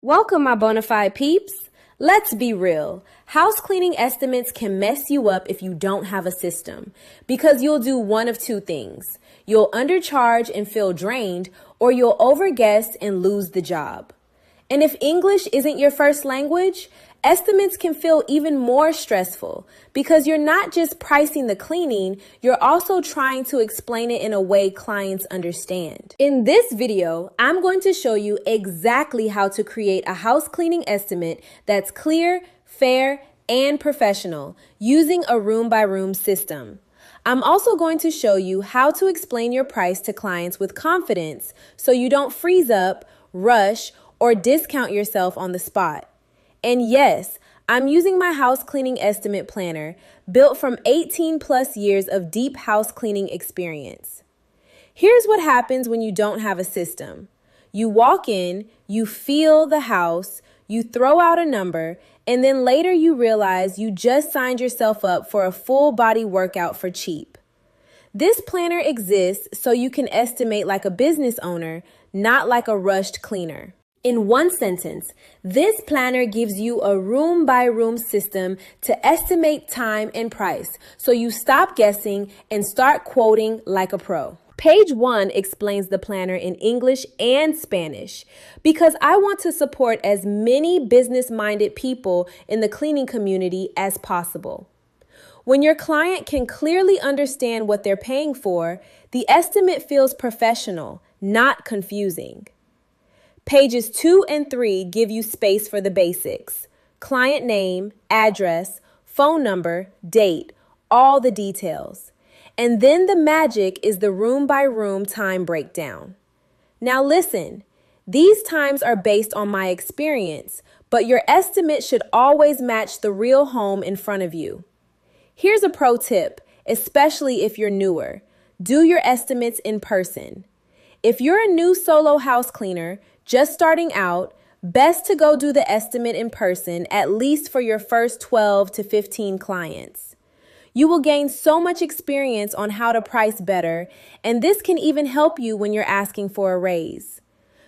Welcome, my bona fide peeps. Let's be real. House cleaning estimates can mess you up if you don't have a system, because you'll do one of two things. You'll undercharge and feel drained, or you'll overguess and lose the job. And if English isn't your first language, estimates can feel even more stressful because you're not just pricing the cleaning, you're also trying to explain it in a way clients understand. In this video, I'm going to show you exactly how to create a house cleaning estimate that's clear, fair, and professional using a room-by-room system. I'm also going to show you how to explain your price to clients with confidence so you don't freeze up, rush, or discount yourself on the spot. And yes, I'm using my house cleaning estimate planner built from 18 plus years of deep house cleaning experience. Here's what happens when you don't have a system. You walk in, you feel the house, you throw out a number, and then later you realize you just signed yourself up for a full body workout for cheap. This planner exists so you can estimate like a business owner, not like a rushed cleaner. In one sentence, this planner gives you a room-by-room system to estimate time and price, so you stop guessing and start quoting like a pro. Page 1 explains the planner in English and Spanish because I want to support as many business-minded people in the cleaning community as possible. When your client can clearly understand what they're paying for, the estimate feels professional, not confusing. Pages 2 and 3 give you space for the basics: client name, address, phone number, date, all the details. And then the magic is the room-by-room time breakdown. Now listen, these times are based on my experience, but your estimate should always match the real home in front of you. Here's a pro tip, especially if you're newer. Do your estimates in person. If you're a new solo house cleaner, just starting out, best to go do the estimate in person, at least for your first 12 to 15 clients. You will gain so much experience on how to price better, and this can even help you when you're asking for a raise.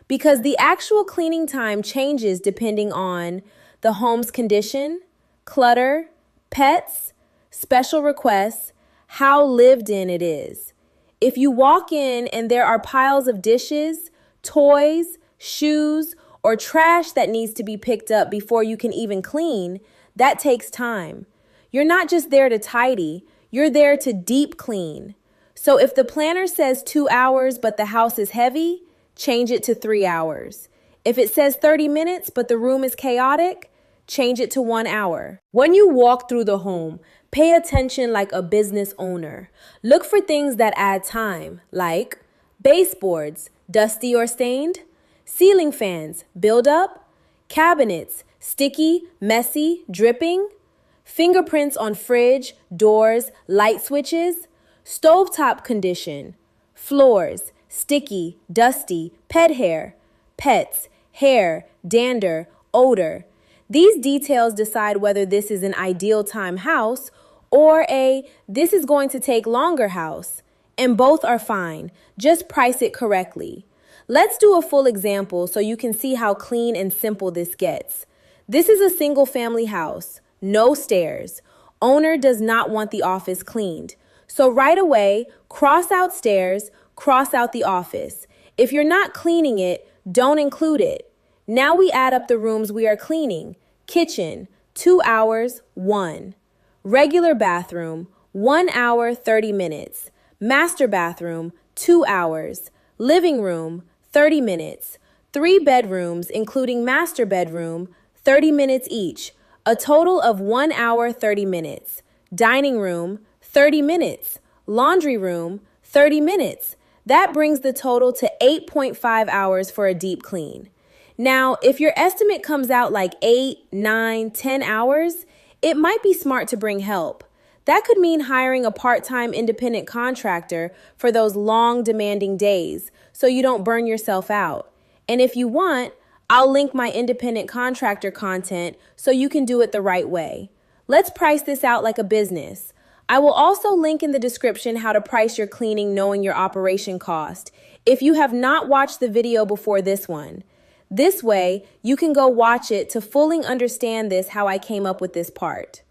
Because the actual cleaning time changes depending on the home's condition, clutter, pets, special requests, how lived in it is. If you walk in and there are piles of dishes, toys, shoes, or trash that needs to be picked up before you can even clean, that takes time. You're not just there to tidy, you're there to deep clean. So if the planner says 2 hours but the house is heavy, change it to 3 hours. If it says 30 minutes but the room is chaotic, change it to 1 hour. When you walk through the home, pay attention like a business owner. Look for things that add time, like baseboards, dusty or stained, ceiling fans, build up, cabinets, sticky, messy, dripping, fingerprints on fridge, doors, light switches, stovetop condition, floors, sticky, dusty, pet hair, pets, hair, dander, odor. These details decide whether this is an ideal time house or this is going to take longer house. And both are fine. Just price it correctly. Let's do a full example so you can see how clean and simple this gets. This is a single family house, no stairs. Owner does not want the office cleaned. So right away, cross out stairs, cross out the office. If you're not cleaning it, don't include it. Now we add up the rooms we are cleaning. Kitchen, 2 hours, 1. Regular bathroom, 1 hour, 30 minutes. Master bathroom, 2 hours. Living room, 30 minutes. 3 bedrooms, including master bedroom, 30 minutes each. A total of 1 hour, 30 minutes. Dining room, 30 minutes. Laundry room, 30 minutes. That brings the total to 8.5 hours for a deep clean. Now, if your estimate comes out like 8, 9, 10 hours, it might be smart to bring help. That could mean hiring a part-time independent contractor for those long, demanding days so you don't burn yourself out. And if you want, I'll link my independent contractor content so you can do it the right way. Let's price this out like a business. I will also link in the description how to price your cleaning knowing your operation cost if you have not watched the video before this one. This way, you can go watch it to fully understand how I came up with this part.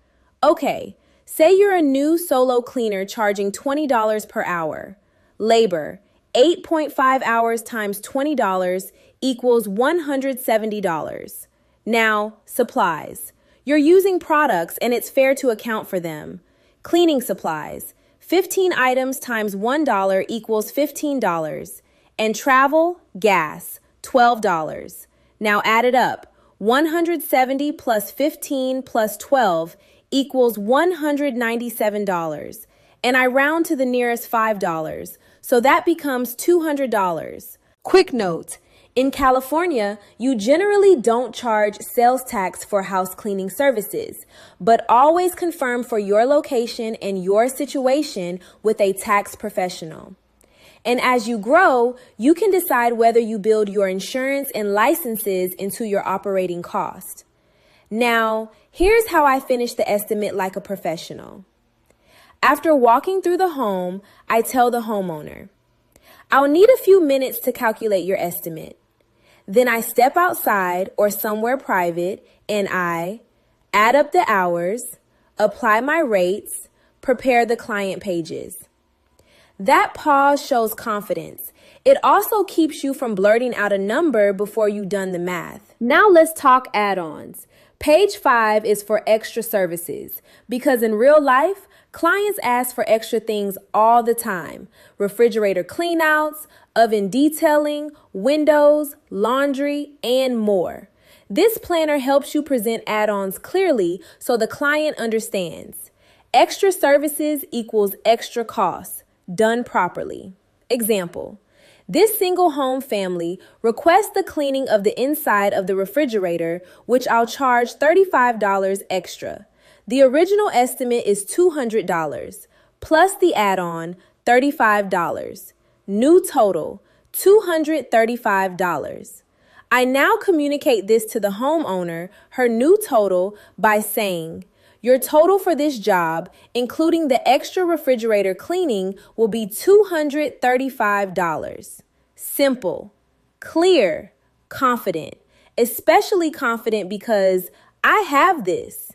Okay, say you're a new solo cleaner charging $20 per hour. Labor, 8.5 hours times $20 equals $170. Now, supplies. You're using products and it's fair to account for them. Cleaning supplies, 15 items times $1 equals $15. And travel, gas, $12. Now add it up. 170 plus 15 plus 12 equals $197. And I round to the nearest $5, so that becomes $200. Quick note, in California, you generally don't charge sales tax for house cleaning services, but always confirm for your location and your situation with a tax professional. And as you grow, you can decide whether you build your insurance and licenses into your operating cost. Now, here's how I finish the estimate like a professional. After walking through the home, I tell the homeowner, I'll need a few minutes to calculate your estimate. Then I step outside or somewhere private and I add up the hours, apply my rates, prepare the client pages. That pause shows confidence. It also keeps you from blurting out a number before you've done the math. Now let's talk add-ons. Page 5 is for extra services because in real life, clients ask for extra things all the time. Refrigerator cleanouts, oven detailing, windows, laundry, and more. This planner helps you present add-ons clearly so the client understands. Extra services equals extra costs. Done properly. Example, this single home family requests the cleaning of the inside of the refrigerator, which I'll charge $35 extra. The original estimate is $200, plus the add-on, $35. New total, $235. I now communicate this to the homeowner, her new total, by saying, your total for this job, including the extra refrigerator cleaning, will be $235. Simple, clear, confident, especially confident because I have this.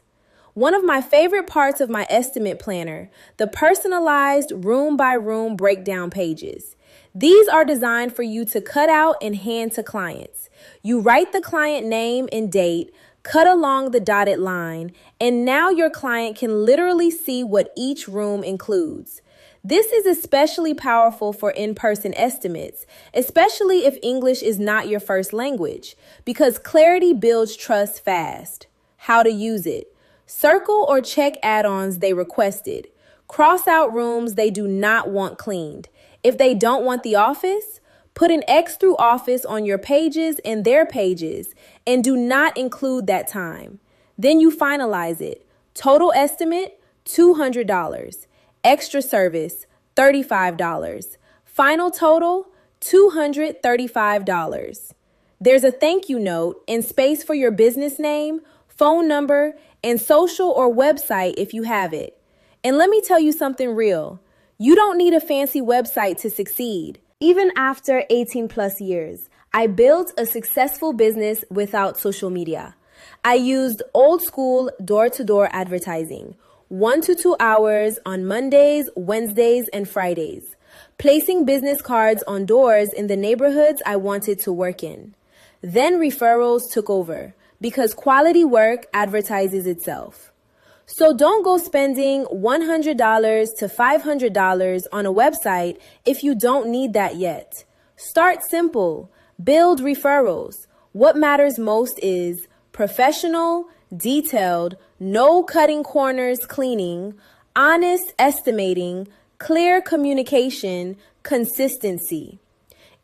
One of my favorite parts of my estimate planner, the personalized room-by-room breakdown pages. These are designed for you to cut out and hand to clients. You write the client name and date, cut along the dotted line, and now your client can literally see what each room includes. This is especially powerful for in-person estimates, especially if English is not your first language, because clarity builds trust fast. How to use it. Circle or check add-ons they requested. Cross out rooms they do not want cleaned. If they don't want the office, put an X through office on your pages and their pages, and do not include that time. Then you finalize it. Total estimate, $200. Extra service, $35. Final total, $235. There's a thank you note and space for your business name, phone number, and social or website if you have it. And let me tell you something real. You don't need a fancy website to succeed. Even after 18 plus years, I built a successful business without social media. I used old school door-to-door advertising, 1 to 2 hours on Mondays, Wednesdays, and Fridays, placing business cards on doors in the neighborhoods I wanted to work in. Then referrals took over because quality work advertises itself. So don't go spending $100 to $500 on a website if you don't need that yet. Start simple. Build referrals. What matters most is professional, detailed, no cutting corners cleaning, honest estimating, clear communication, consistency.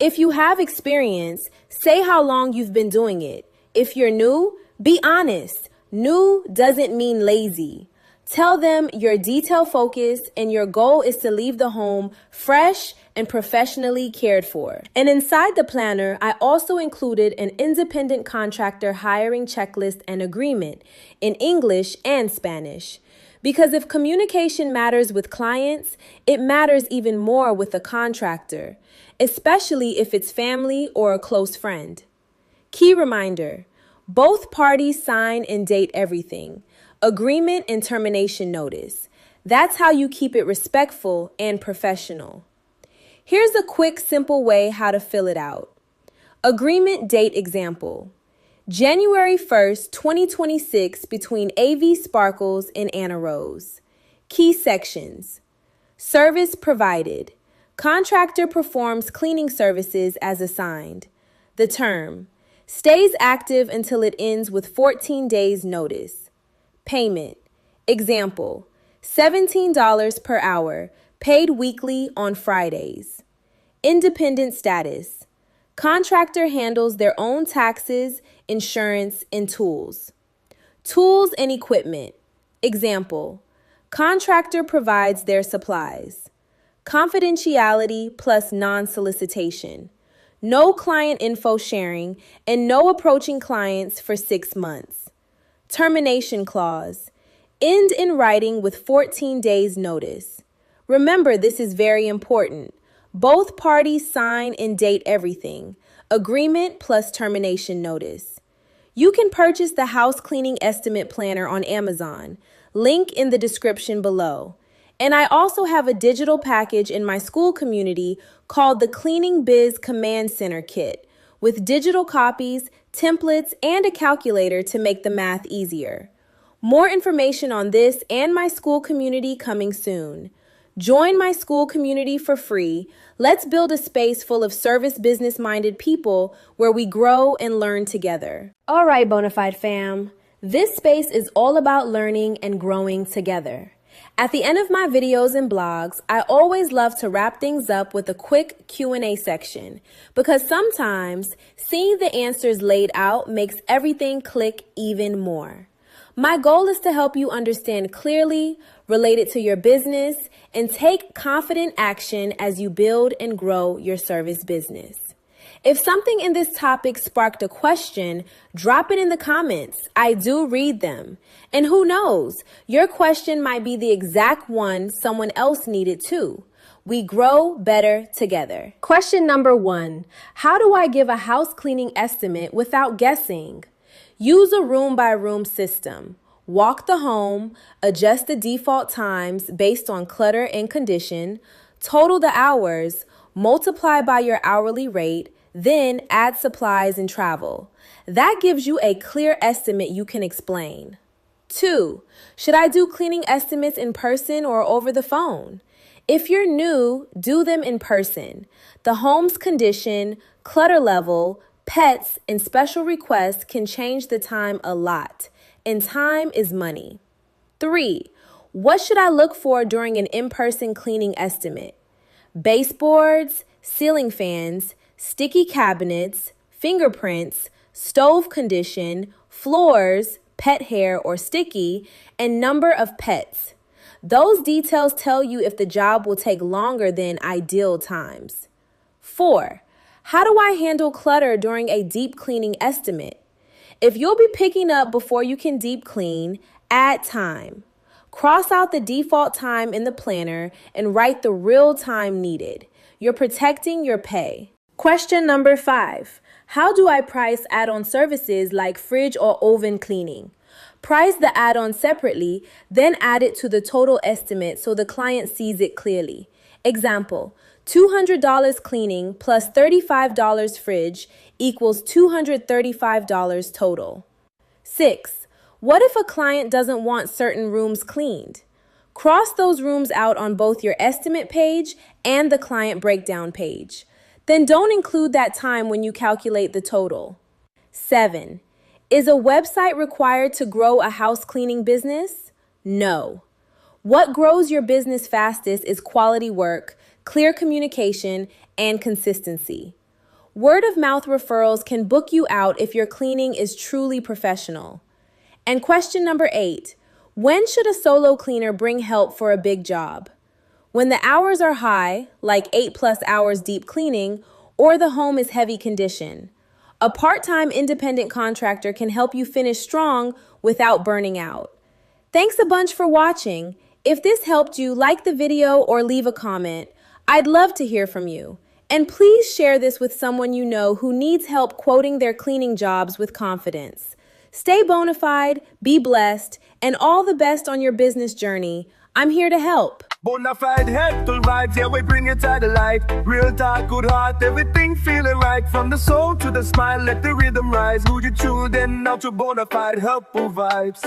If you have experience, say how long you've been doing it. If you're new, be honest. New doesn't mean lazy. Tell them you're detail focused and your goal is to leave the home fresh and professionally cared for. And inside the planner, I also included an independent contractor hiring checklist and agreement in English and Spanish. Because if communication matters with clients, it matters even more with a contractor, especially if it's family or a close friend. Key reminder: both parties sign and date everything. Agreement and termination notice. That's how you keep it respectful and professional. Here's a quick, simple way how to fill it out. Agreement date example. January 1st, 2026 between AV Sparkles and Anna Rose. Key sections. Service provided. Contractor performs cleaning services as assigned. The term. Stays active until it ends with 14 days notice. Payment. Example. $17 per hour, paid weekly on Fridays. Independent status. Contractor handles their own taxes, insurance, and tools. Tools and equipment. Example. Contractor provides their supplies. Confidentiality plus non-solicitation. No client info sharing and no approaching clients for 6 months. Termination clause. End in writing with 14 days notice. Remember, this is very important. Both parties sign and date everything. Agreement plus termination notice. You can purchase the house cleaning estimate planner on Amazon. Link in the description below. And I also have a digital package in my Skool community called the Cleaning Biz Command Center Kit with digital copies, templates, and a calculator to make the math easier. More information on this and my Skool community coming soon. Join my Skool community for free. Let's build a space full of service business-minded people where we grow and learn together. All right, Bonafide fam. This space is all about learning and growing together. At the end of my videos and blogs, I always love to wrap things up with a quick Q&A section because sometimes seeing the answers laid out makes everything click even more. My goal is to help you understand clearly, relate it to your business, and take confident action as you build and grow your service business. If something in this topic sparked a question, drop it in the comments. I do read them. And who knows, your question might be the exact one someone else needed too. We grow better together. Question number 1. How do I give a house cleaning estimate without guessing? Use a room-by-room system. Walk the home, adjust the default times based on clutter and condition, total the hours, multiply by your hourly rate, then add supplies and travel. That gives you a clear estimate you can explain. 2. Should I do cleaning estimates in person or over the phone? If you're new, do them in person. The home's condition, clutter level, pets, and special requests can change the time a lot, and time is money. 3. What should I look for during an in-person cleaning estimate? Baseboards, ceiling fans, sticky cabinets, fingerprints, stove condition, floors, pet hair or sticky, and number of pets. Those details tell you if the job will take longer than ideal times. 4. How do I handle clutter during a deep cleaning estimate? If you'll be picking up before you can deep clean, add time. Cross out the default time in the planner and write the real time needed. You're protecting your pay. Question number 5. How do I price add-on services like fridge or oven cleaning? Price the add-on separately, then add it to the total estimate so the client sees it clearly. Example, $200 cleaning plus $35 fridge equals $235 total. 6. What if a client doesn't want certain rooms cleaned? Cross those rooms out on both your estimate page and the client breakdown page. Then don't include that time when you calculate the total. 7. Is a website required to grow a house cleaning business? No. What grows your business fastest is quality work, clear communication, and consistency. Word of mouth referrals can book you out if your cleaning is truly professional. And question number 8, when should a solo cleaner bring help for a big job? When the hours are high, like 8+ hours deep cleaning, or the home is heavy condition. A part-time independent contractor can help you finish strong without burning out. Thanks a bunch for watching. If this helped you, like the video or leave a comment. I'd love to hear from you. And please share this with someone you know who needs help quoting their cleaning jobs with confidence. Stay bona fide, be blessed, and all the best on your business journey. I'm here to help. Bonafide helpful vibes, yeah, we bring it to the life. Real talk, good heart, everything feeling right. From the soul to the smile, let the rhythm rise. Who you choose, then now to Bonafide helpful vibes.